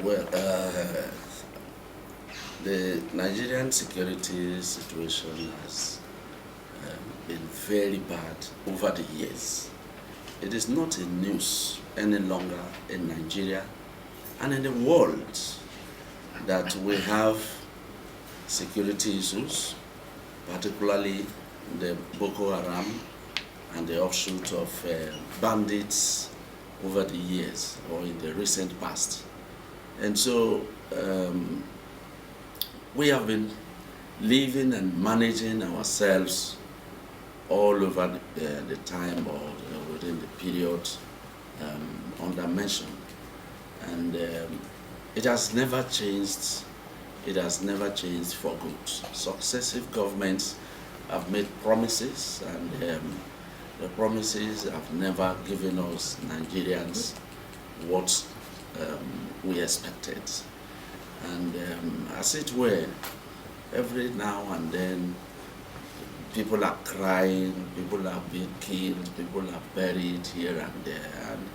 Well, the Nigerian security situation has been very bad over the years. It is not in news any longer in Nigeria and in the world that we have security issues, particularly the Boko Haram and the offshoot of bandits over the years or in the recent past. And so we have been living and managing ourselves all over the time or within the period under mentioned. And it has never changed. It has never changed for good. Successive governments have made promises, and the promises have never given us Nigerians what we expected. And as it were, every now and then people are crying, people are being killed, people are buried here and there. And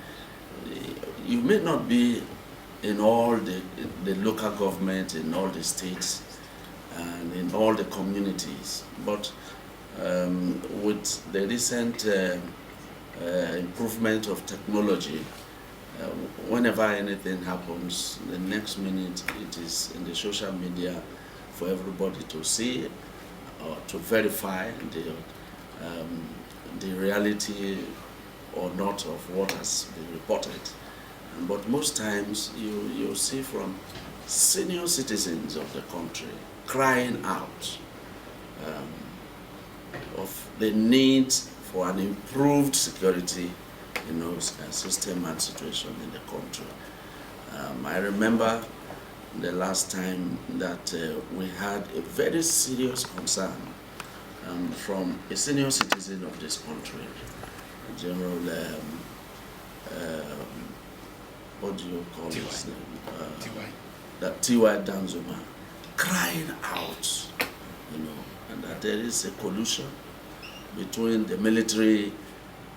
you may not be in all the local government, in all the states, and in all the communities, but with the recent improvement of technology, whenever anything happens, the next minute it is in the social media for everybody to see or to verify the reality or not of what has been reported. But most times you see from senior citizens of the country crying out of the need for an improved security system and situation in the country. I remember the last time that we had a very serious concern from a senior citizen of this country, General, what do you call his name? T.Y. Danzuma, crying out, and that there is a collusion between the military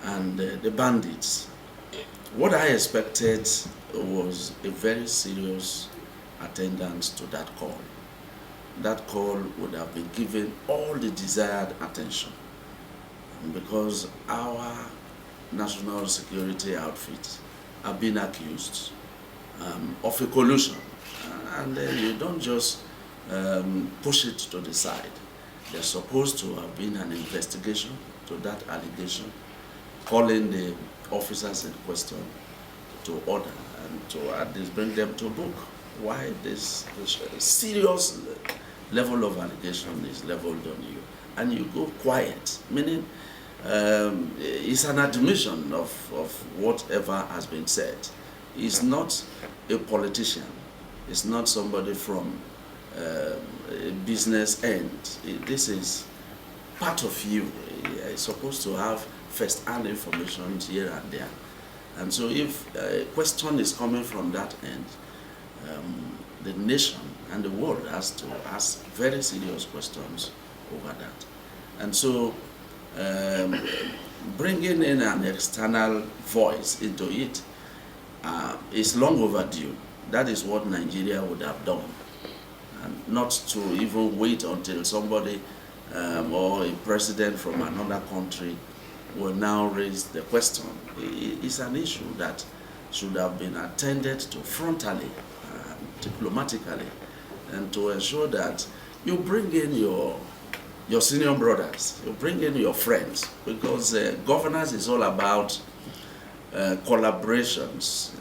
and the bandits. What I expected was a very serious attendance to that call. That call would have been given all the desired attention, because our national security outfits have been accused of a collusion, and you don't just push it to the side. There's supposed to have been an investigation to that allegation, calling the officers in question to order and to at least bring them to book. Why this serious level of allegation is leveled on you, and you go quiet, meaning it's an admission of whatever has been said. He's not a politician. It's not somebody from a business end. This is part of you. It's supposed to have first-hand information here and there. And so if a question is coming from that end, the nation and the world has to ask very serious questions over that. And so bringing in an external voice into it is long overdue. That is what Nigeria would have done, and not to even wait until somebody or a president from another country will now raise the question. It's an issue that should have been attended to frontally, diplomatically, and to ensure that you bring in your senior brothers, you bring in your friends, because governance is all about collaborations,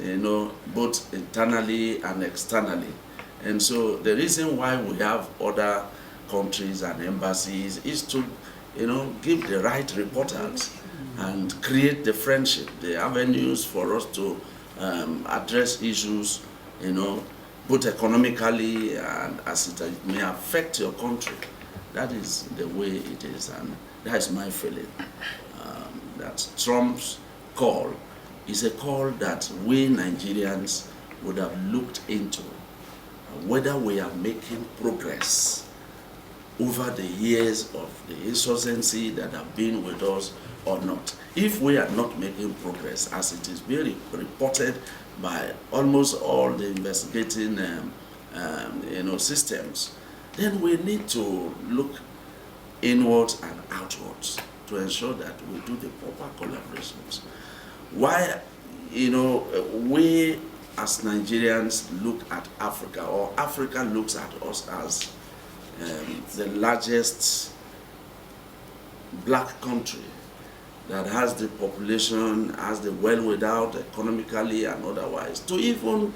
both internally and externally. And so the reason why we have other countries and embassies is to, give the right reporters and create the friendship, the avenues for us to address issues, both economically and as it may affect your country. That is the way it is, and that is my feeling. That Trump's call is a call that we Nigerians would have looked into, whether we are making progress over the years of the insurgency that have been with us or not. If we are not making progress, as it is being reported by almost all the investigating systems, then we need to look inwards and outwards to ensure that we do the proper collaborations. Why, we as Nigerians look at Africa, or Africa looks at us as the largest black country that has the population, has the well-endowed economically and otherwise, to even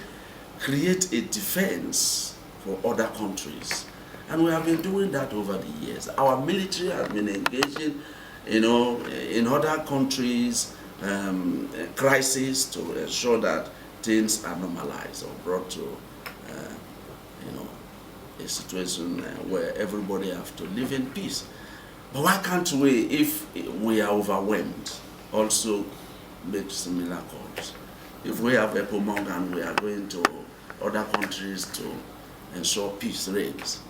create a defense for other countries. And we have been doing that over the years. Our military has been engaging, in other countries' crises to ensure that things are normalized or brought to, a situation where everybody have to live in peace. But why can't we, if we are overwhelmed, also make similar calls? If we have ECOMOG and we are going to other countries to ensure peace reigns,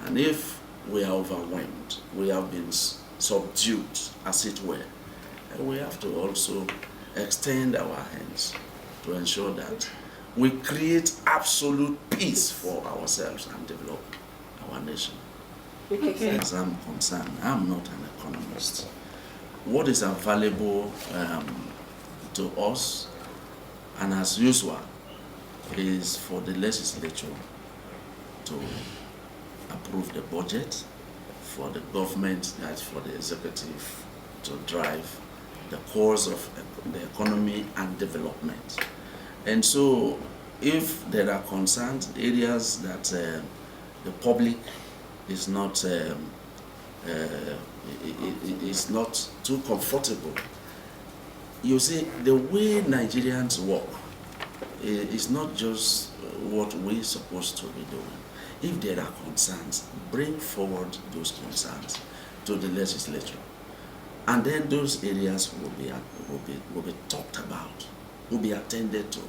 and if we are overwhelmed, we have been subdued, as it were, and we have to also extend our hands to ensure that we create absolute peace for ourselves and develop our nation. Okay. As I'm concerned, I'm not an economist. What is available to us, and as usual, is for the legislature to approve the budget, for the government, that's for the executive, to drive the course of the economy and development. And so, if there are concerned areas that the public is not too comfortable, you see, the way Nigerians work is not just what we're supposed to be doing. If there are concerns, bring forward those concerns to the legislature, and then those areas will be talked about, will be attended to.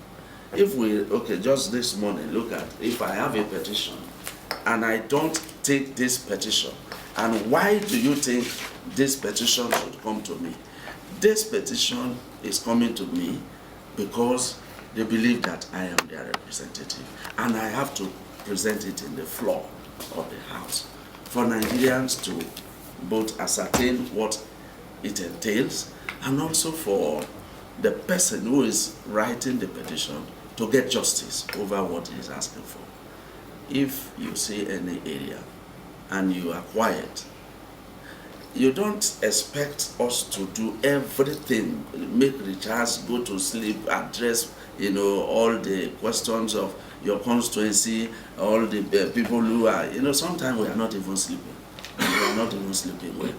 If we, just this morning, look at, if I have a petition and I don't take this petition, and why do you think this petition should come to me? This petition is coming to me because they believe that I am their representative, and I have to present it in the floor of the House for Nigerians to both ascertain what it entails, and also for the person who is writing the petition to get justice over what he is asking for. If you see any area and you are quiet, you don't expect us to do everything, make recharge, go to sleep, address all the questions of your constituency, all the people who are, sometimes we are not even sleeping. We are not even sleeping well.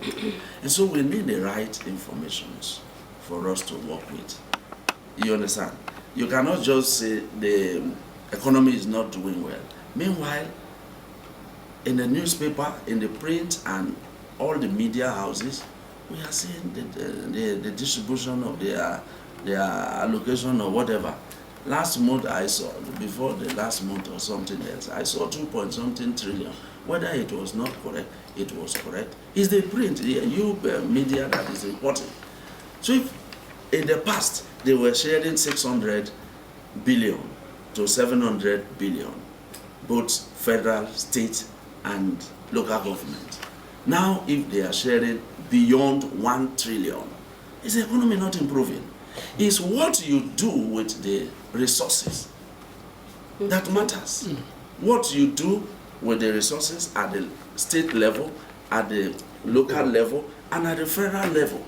And so we need the right information for us to work with. You understand? You cannot just say the economy is not doing well. Meanwhile, in the newspaper, in the print, and all the media houses, we are seeing the distribution of their allocation or whatever. Last month I saw, before the last month or something else, I saw 2.something trillion. Whether it was not correct, it was correct. It's the print, the media that is reporting. So if in the past they were sharing 600 billion to 700 billion, both federal, state, and local government. Now, if they are sharing beyond 1 trillion, is the economy not improving? It's what you do with the resources that matters. What you do with the resources at the state level, at the local level, and at the federal level,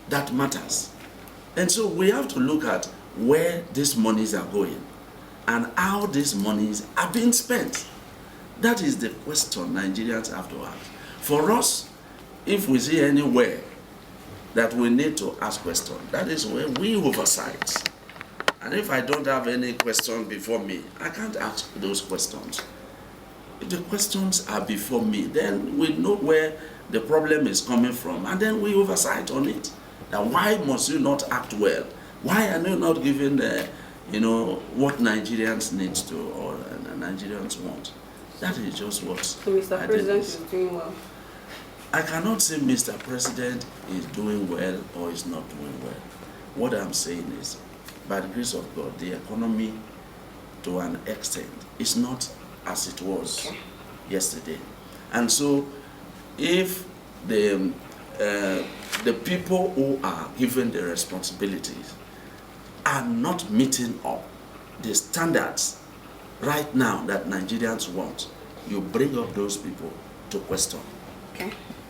that matters. And so we have to look at where these monies are going and how these monies are being spent. That is the question Nigerians have to ask. For us, if we see anywhere that we need to ask questions, that is where we oversight. And if I don't have any question before me, I can't ask those questions. If the questions are before me, then we know where the problem is coming from, and then we oversight on it. Now, why must you not act well? Why are you not giving what Nigerians need to, or Nigerians want? That is just what. So Mr. President is doing well. I cannot say Mr. President is doing well or is not doing well. What I'm saying is, by the grace of God, the economy to an extent is not as it was yesterday. And so if the people who are given the responsibilities are not meeting up the standards right now that Nigerians want, you bring up those people to question. Okay.